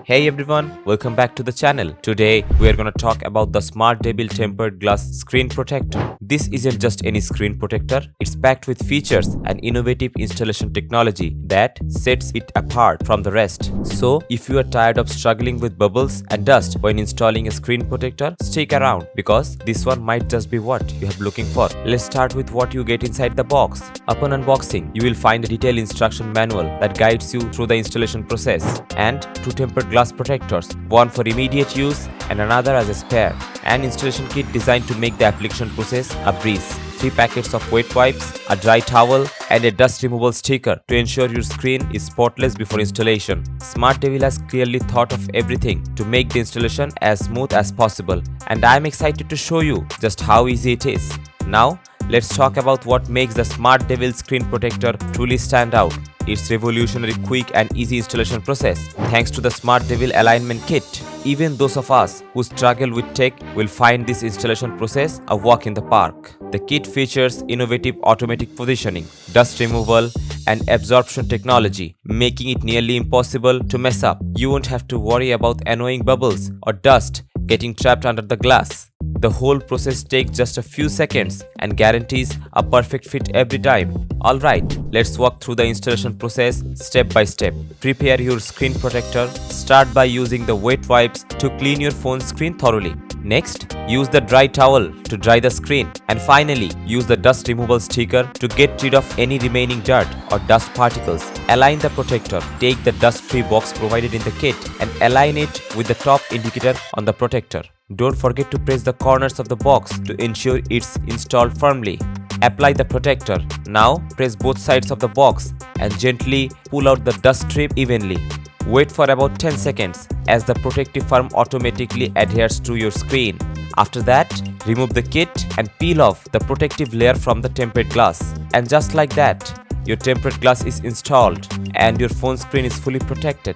Hey everyone, welcome back to the channel. Today we are gonna talk about the SmartDevil tempered glass screen protector. This isn't just any screen protector, it's packed with features and innovative installation technology that sets it apart from the rest. So if you are tired of struggling with bubbles and dust when installing a screen protector, stick around because this one might just be what you have looking for. Let's start with what you get inside the box. Upon unboxing, you will find a detailed instruction manual that guides you through the installation process and two tempered glass protectors, one for immediate use and another as a spare. An installation kit designed to make the application process a breeze. 3 packets of wet wipes, a dry towel and a dust removal sticker to ensure your screen is spotless before installation. SmartDevil has clearly thought of everything to make the installation as smooth as possible, and I am excited to show you just how easy it is. Now, let's talk about what makes the SmartDevil screen protector truly stand out. Its revolutionary quick and easy installation process. Thanks to the SmartDevil alignment kit, even those of us who struggle with tech will find this installation process a walk in the park. The kit features innovative automatic positioning, dust removal, and absorption technology, making it nearly impossible to mess up. You won't have to worry about annoying bubbles or dust getting trapped under the glass. The whole process takes just a few seconds and guarantees a perfect fit every time. Alright, let's walk through the installation process step by step. Prepare your screen protector. Start by using the wet wipes to clean your phone screen thoroughly. Next, use the dry towel to dry the screen. And finally, use the dust removal sticker to get rid of any remaining dirt or dust particles. Align the protector. Take the dust-free box provided in the kit and align it with the top indicator on the protector. Don't forget to press the corners of the box to ensure it's installed firmly. Apply the protector. Now, press both sides of the box and gently pull out the dust strip evenly. Wait for about 10 seconds as the protective film automatically adheres to your screen. After that, remove the kit and peel off the protective layer from the tempered glass. And just like that, your tempered glass is installed and your phone screen is fully protected.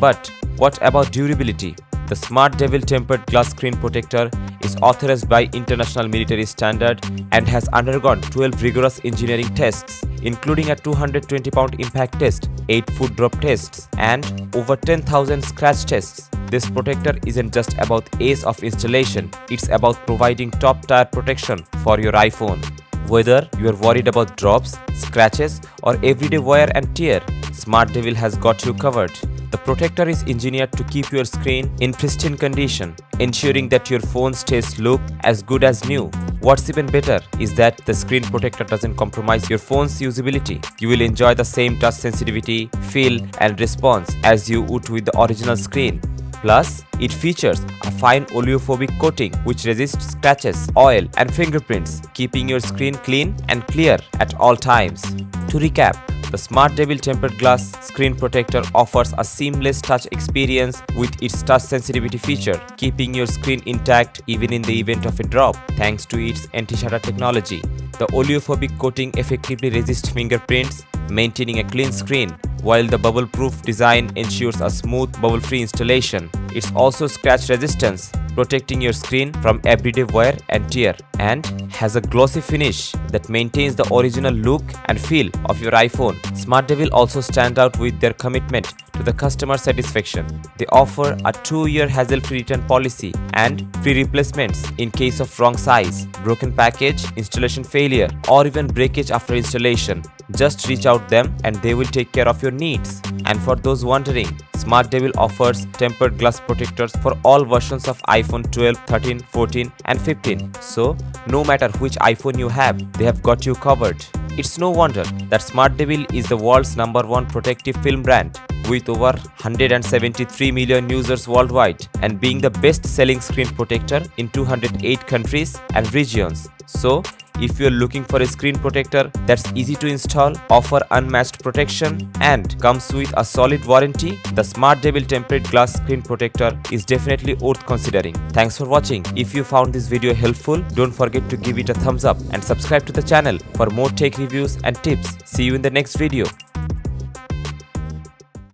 But what about durability? The SmartDevil tempered glass screen protector is authorized by International Military Standard and has undergone 12 rigorous engineering tests, including a 220-pound impact test, 8 foot drop tests, and over 10,000 scratch tests. This protector isn't just about ease of installation, it's about providing top-tier protection for your iPhone. Whether you are worried about drops, scratches, or everyday wear and tear, SmartDevil has got you covered. The protector is engineered to keep your screen in pristine condition, ensuring that your phone stays look as good as new. What's even better is that the screen protector doesn't compromise your phone's usability. You will enjoy the same touch sensitivity, feel, and response as you would with the original screen. Plus, it features a fine oleophobic coating which resists scratches, oil, and fingerprints, keeping your screen clean and clear at all times. To recap, the SmartDevil tempered glass screen protector offers a seamless touch experience with its touch sensitivity feature, keeping your screen intact even in the event of a drop, thanks to its anti-shatter technology. The oleophobic coating effectively resists fingerprints, maintaining a clean screen, while the bubble-proof design ensures a smooth, bubble-free installation. It's also scratch resistance, protecting your screen from everyday wear and tear, and has a glossy finish that maintains the original look and feel of your iPhone. SmartDevil also stand out with their commitment to the customer satisfaction. They offer a 2-year hassle-free return policy and free replacements in case of wrong size, broken package, installation failure, or even breakage after installation. Just reach out them and they will take care of your needs. And for those wondering, SmartDevil offers tempered glass protectors for all versions of iPhone 12, 13, 14 and 15. So, no matter which iPhone you have, they have got you covered. It's no wonder that SmartDevil is the world's #1 protective film brand, with over 173 million users worldwide and being the best-selling screen protector in 208 countries and regions. So, if you're looking for a screen protector that's easy to install, offer unmatched protection, and comes with a solid warranty, the SmartDevil tempered glass screen protector is definitely worth considering. Thanks for watching. If you found this video helpful, don't forget to give it a thumbs up and subscribe to the channel for more tech reviews and tips. See you in the next video.